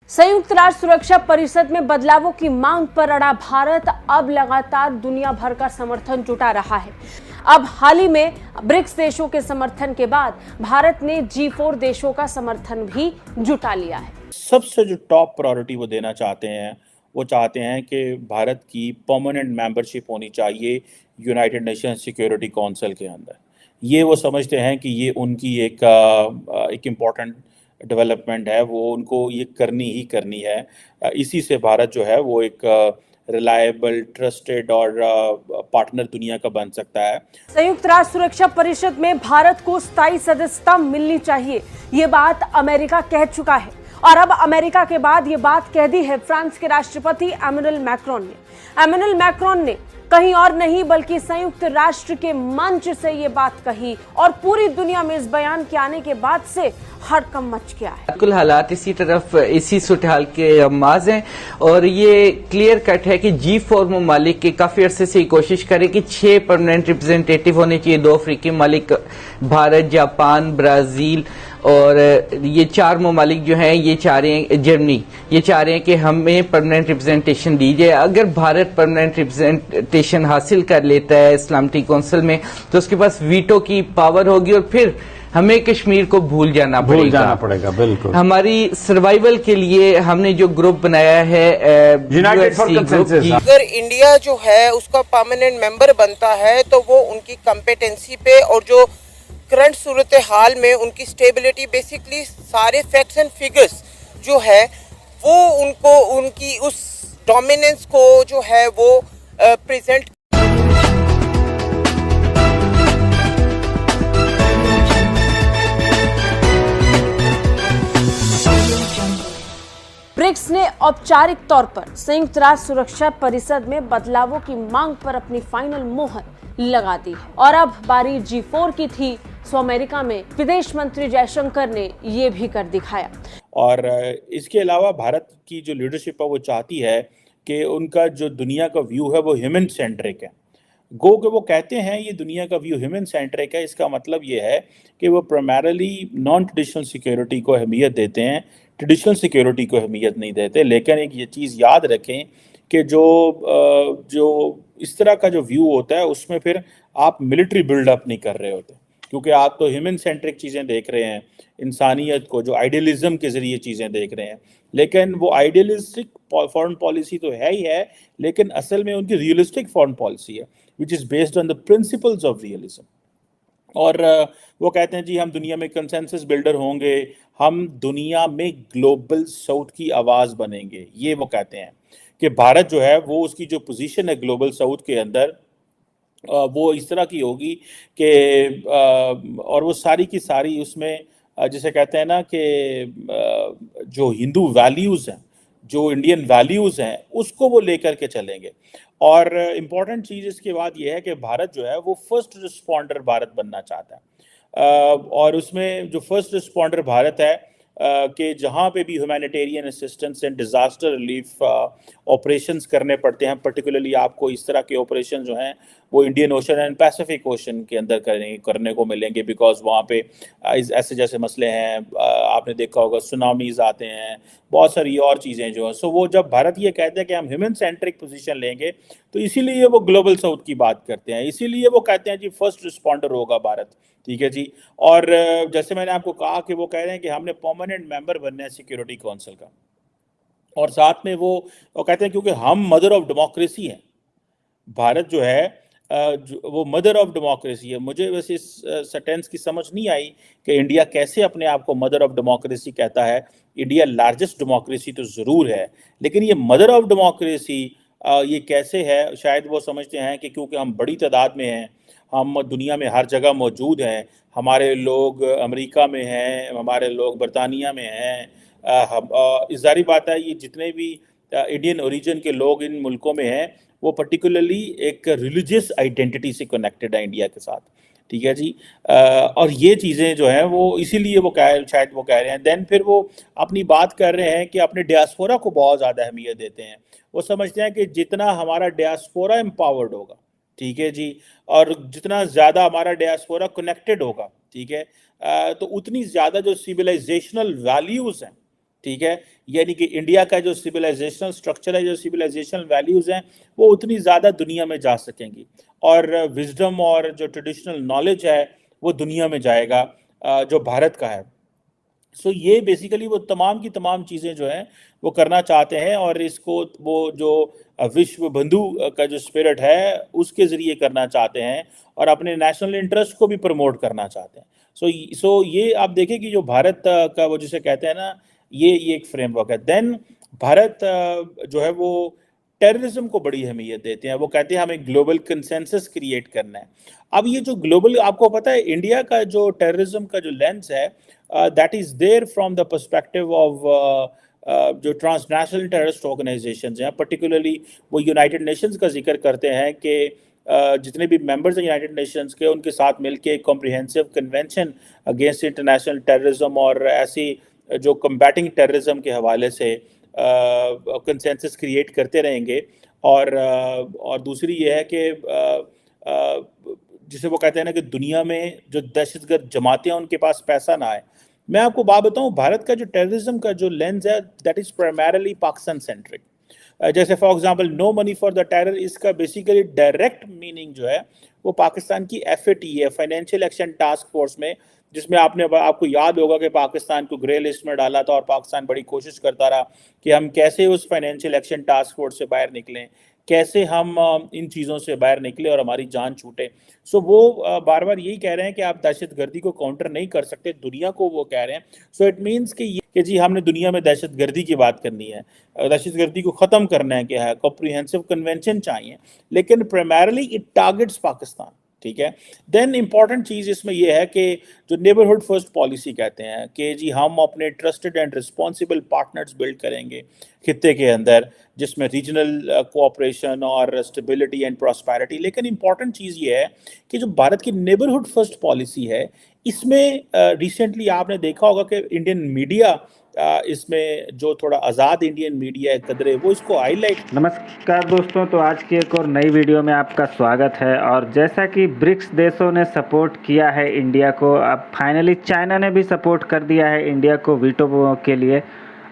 संयुक्त राष्ट्र सुरक्षा परिषद में बदलावों की मांग पर अड़ा भारत अब लगातार दुनिया भर का समर्थन जुटा रहा है। अब हाल ही में ब्रिक्स देशों के समर्थन के बाद भारत ने G4 देशों का समर्थन भी जुटा लिया है। सबसे जो टॉप प्रायोरिटी वो देना चाहते हैं, वो चाहते हैं कि भारत की परमानेंट मेंबरशिप होनी चाहिए यूनाइटेड नेशन सिक्योरिटी काउंसिल के अंदर। ये वो समझते हैं कि ये उनकी एक इम्पॉर्टेंट डेवलपमेंट है, वो उनको ये करनी ही करनी है। इसी से भारत जो है वो एक रिलायबल, ट्रस्टेड और पार्टनर दुनिया का बन सकता है। संयुक्त राष्ट्र सुरक्षा परिषद में भारत को स्थायी सदस्यता मिलनी चाहिए, ये बात अमेरिका कह चुका है और अब अमेरिका के बाद ये बात कह दी है फ्रांस के राष्ट्रपति एमेनुएल मैक्रोन ने। एमेनुएल मैक्रोन ने कहीं और नहीं बल्कि संयुक्त राष्ट्र के मंच से ये बात कही और पूरी दुनिया में इस बयान के आने के बाद से हड़कंप मच गया है। बिल्कुल हालात इसी सूरत-हाल के आमाज हैं और ये क्लियर कट है कि G4 ममालिक के काफी अरसे से कोशिश करें कि 6 परमानेंट रिप्रेजेंटेटिव होने चाहिए। 2 अफ्रीकी ममालिक भारत, जापान, ब्राजील और ये 4 ममालिक जो हैं ये चाह रहे हैं, जर्मनी, ये चाह रहे हैं कि हमें परमानेंट रिप्रेजेंटेशन दी जाए। अगर भारत परमानेंट रिप्रेजेंटेशन हासिल कर लेता है इस्लामिक काउंसिल में तो उसके पास वीटो की पावर होगी और फिर हमें कश्मीर को भूल जाना पड़ेगा। बिल्कुल। हमारी सर्वाइवल के लिए हमने जो ग्रुप बनाया है यूनाइटेड फॉर कंसेंसस, अगर इंडिया जो है उसका परमानेंट मेंबर बनता है तो वो उनकी कॉम्पिटेंसी पे और जो करंट सूरत हाल में उनकी स्टेबिलिटी, बेसिकली सारे फैक्ट्स एंड फिगर्स जो है वो उनको उनकी उस डोमिनेंस को जो है वो प्रेजेंट। ब्रिक्स ने औपचारिक तौर पर संयुक्त राष्ट्र सुरक्षा परिषद में बदलावों की मांग पर अपनी फाइनल मोहर लगा दी है और अब बारी G4 की थी, सो अमेरिका में विदेश मंत्री जयशंकर ने ये भी कर दिखाया। और इसके अलावा भारत की जो लीडरशिप है वो चाहती है कि उनका जो दुनिया का व्यू है वो ह्यूमन सेंट्रिक है। गो के वो कहते हैं ये दुनिया का व्यू ह्यूमन सेंट्रिक है, इसका मतलब ये है कि वो प्राइमरीली नॉन ट्रेडिशनल सिक्योरिटी को अहमियत देते हैं, ट्रेडिशनल सिक्योरिटी को अहमियत नहीं देते। लेकिन एक ये चीज़ याद रखें कि जो इस तरह का जो व्यू होता है उसमें फिर आप मिलिट्री बिल्डअप नहीं कर रहे होते, क्योंकि आप तो ह्यूमन सेंट्रिक चीज़ें देख रहे हैं, इंसानियत को जो आइडियलिज्म के ज़रिए चीज़ें देख रहे हैं। लेकिन वो आइडियलिस्टिक फॉरेन पॉलिसी तो है ही है, लेकिन असल में उनकी रियलिस्टिक फॉरेन पॉलिसी है which is based on the principles of realism. और वो कहते हैं जी हम दुनिया में कंसेंसस बिल्डर होंगे, हम दुनिया में ग्लोबल साउथ की आवाज़ बनेंगे। ये वो कहते हैं कि भारत जो है वो उसकी जो पोजीशन है ग्लोबल साउथ के अंदर वो इस तरह की होगी कि और वो सारी की सारी उसमें जिसे कहते हैं ना कि जो हिंदू वैल्यूज़ हैं, जो इंडियन वैल्यूज़ हैं, उसको वो लेकर के चलेंगे। और इम्पॉर्टेंट चीज़ इसके बाद ये है कि भारत जो है वो फर्स्ट रिस्पॉन्डर भारत बनना चाहता है। और उसमें जो फर्स्ट रिस्पॉन्डर भारत है कि जहाँ पे भी humanitarian assistance and disaster relief operations करने पड़ते हैं, पर्टिकुलरली आपको इस तरह के ऑपरेशन जो हैं वो Indian ocean and Pacific ocean के अंदर करने को मिलेंगे, बिकॉज वहाँ पे ऐसे जैसे मसले हैं, आपने देखा होगा सुनामीज आते हैं, बहुत सारी और चीज़ें जो हैं। सो वो जब भारत ये कहते हैं कि हम ह्यूमन सेंट्रिक पोजीशन लेंगे तो इसीलिए वो ग्लोबल साउथ की बात करते हैं, इसीलिए वो कहते हैं जी फर्स्ट रिस्पॉन्डर होगा भारत। ठीक है जी। और जैसे मैंने आपको कहा कि वो कह रहे हैं कि हमने परमानेंट मेंबर बनना है सिक्योरिटी काउंसिल का, और साथ में वो कहते हैं क्योंकि हम मदर ऑफ डेमोक्रेसी हैं, भारत जो है वो मदर ऑफ डेमोक्रेसी है। मुझे वैसे इस सेंटेंस की समझ नहीं आई कि इंडिया कैसे अपने आप को मदर ऑफ डेमोक्रेसी कहता है। इंडिया लार्जेस्ट डेमोक्रेसी तो ज़रूर है, लेकिन ये मदर ऑफ डेमोक्रेसी ये कैसे है? शायद वो समझते हैं कि क्योंकि हम बड़ी तादाद में हैं, हम दुनिया में हर जगह मौजूद हैं, हमारे लोग अमेरिका में हैं, हमारे लोग बरतानिया में हैं, ज़ाहिर बात है ये जितने भी इंडियन ओरिजिन के लोग इन मुल्कों में हैं वो पर्टिकुलरली एक रिलीजियस आइडेंटिटी से कनेक्टेड है इंडिया के साथ। ठीक है जी। और ये चीज़ें जो हैं वो इसीलिए वो शायद वो कह रहे हैं। देन फिर वो अपनी बात कर रहे हैं कि अपने डियास्पोरा को बहुत ज़्यादा अहमियत देते हैं। वो समझते हैं कि जितना हमारा डियास्पोरा एम्पावर्ड होगा, ठीक है जी, और जितना ज़्यादा हमारा डियास्पोरा कनेक्टेड होगा, ठीक है, तो उतनी ज़्यादा जो सिविलाइजेशनल वैल्यूज़ हैं, ठीक है, यानी कि इंडिया का जो सिविलाइजेशनल स्ट्रक्चर है, जो सिविलाइजेशनल वैल्यूज हैं, वो उतनी ज़्यादा दुनिया में जा सकेंगी, और विजडम और जो ट्रेडिशनल नॉलेज है वो दुनिया में जाएगा जो भारत का है। सो ये बेसिकली वो तमाम की तमाम चीज़ें जो हैं वो करना चाहते हैं, और इसको वो जो विश्व बंधु का जो स्पिरिट है उसके ज़रिए करना चाहते हैं, और अपने नेशनल इंटरेस्ट को भी प्रमोट करना चाहते हैं। सो ये आप देखें कि जो भारत का वो जिसे कहते हैं ना, ये एक फ्रेमवर्क है। देन भारत जो है वो टेररिज्म को बड़ी अहमियत देते हैं। वो कहते हैं हमें ग्लोबल कंसेंसस क्रिएट करना है। अब ये जो ग्लोबल, आपको पता है इंडिया का जो टेररिज्म का जो लेंस है, that is there from the perspective of जो ट्रांसनेशनल टेररिस्ट ऑर्गेनाइजेशंस हैं, पर्टिकुलरली वो यूनाइटेड नेशंस का जिक्र करते हैं कि जितने भी मेंबर्स हैं यूनाइटेड नेशंस के, उनके साथ मिलके एक comprehensive convention against international terrorism और ऐसी जो कम्बैटिंग टेररिज्म के हवाले से कंसेंसस क्रिएट करते रहेंगे। और दूसरी ये है कि जिसे वो कहते हैं ना कि दुनिया में जो दहशतगर्द जमातें हैं उनके पास पैसा ना आए। मैं आपको बात बताऊं, भारत का जो टेररिज्म का जो लेंस है that is primarily Pakistan centric. जैसे for example no money for the terror, इसका बेसिकली डायरेक्ट मीनिंग जो है वो पाकिस्तान की FAT है, फाइनेंशियल एक्शन टास्क फोर्स में, जिसमें आपको याद होगा कि पाकिस्तान को ग्रे लिस्ट में डाला था और पाकिस्तान बड़ी कोशिश करता रहा कि हम कैसे उस फाइनेंशियल एक्शन टास्क फोर्स से बाहर निकलें, कैसे हम इन चीज़ों से बाहर निकले और हमारी जान छूटे। सो वो बार बार यही कह रहे हैं कि आप दहशतगर्दी को काउंटर नहीं कर सकते, दुनिया को वो कह रहे हैं। सो इट मीन्स कि जी हमने दुनिया में दहशतगर्दी की बात करनी है, दहशतगर्दी को ख़त्म करना है, क्या है कॉम्प्रिहेंसिव कन्वेंशन चाहिए, लेकिन प्राइमरली इट टारगेट्स पाकिस्तान, ठीक है। देन इंपॉर्टेंट चीज़ इसमें यह है कि जो नेबरहुड फर्स्ट पॉलिसी कहते हैं कि जी हम अपने trusted and responsible partners build करेंगे खित्ते के अंदर, जिसमें रीजनल कोऑपरेशन और स्टेबिलिटी एंड प्रॉस्पेरिटी। लेकिन इंपॉर्टेंट चीज़ ये है कि जो भारत की नेबरहुड फर्स्ट पॉलिसी है, इसमें रिसेंटली आपने देखा होगा कि इंडियन मीडिया इसमें जो थोड़ा आज़ाद इंडियन मीडिया है कदरे, वो इसको हाईलाइट। नमस्कार दोस्तों, तो आज की एक और नई वीडियो में आपका स्वागत है। और जैसा कि ब्रिक्स देशों ने सपोर्ट किया है इंडिया को, अब फाइनली चाइना ने भी सपोर्ट कर दिया है इंडिया को वीटो के लिए,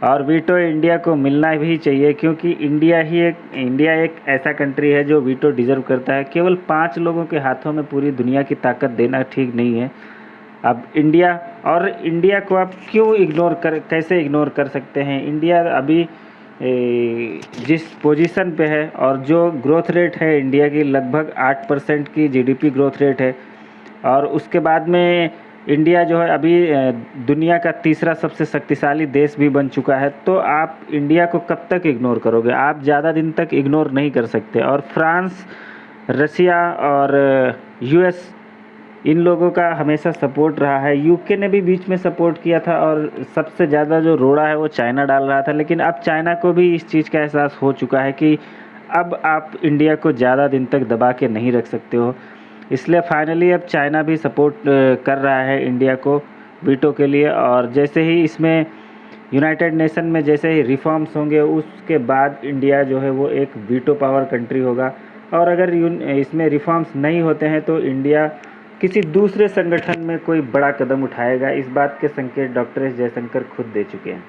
और वीटो इंडिया को मिलना भी चाहिए, क्योंकि इंडिया एक ऐसा कंट्री है जो वीटो डिज़र्व करता है। केवल 5 लोगों के हाथों में पूरी दुनिया की ताकत देना ठीक नहीं है। अब इंडिया को आप कैसे इग्नोर कर सकते हैं? इंडिया अभी जिस पोजीशन पे है और जो ग्रोथ रेट है इंडिया की लगभग 8% की GDP ग्रोथ रेट है, और उसके बाद में इंडिया जो है अभी दुनिया का तीसरा सबसे शक्तिशाली देश भी बन चुका है। तो आप इंडिया को कब तक इग्नोर करोगे? आप ज़्यादा दिन तक इग्नोर नहीं कर सकते। और फ्रांस, रशिया और US इन लोगों का हमेशा सपोर्ट रहा है। UK ने भी बीच में सपोर्ट किया था, और सबसे ज़्यादा जो रोड़ा है वो चाइना डाल रहा था। लेकिन अब चाइना को भी इस चीज़ का एहसास हो चुका है कि अब आप इंडिया को ज़्यादा दिन तक दबा के नहीं रख सकते हो, इसलिए फाइनली अब चाइना भी सपोर्ट कर रहा है इंडिया को वीटो के लिए। और जैसे ही इसमें यूनाइटेड नेशन में जैसे ही रिफॉर्म्स होंगे, उसके बाद इंडिया जो है वो एक वीटो पावर कंट्री होगा। और अगर इसमें रिफॉर्म्स नहीं होते हैं तो इंडिया किसी दूसरे संगठन में कोई बड़ा कदम उठाएगा। इस बात के संकेत डॉक्टर एस जयशंकर खुद दे चुके हैं।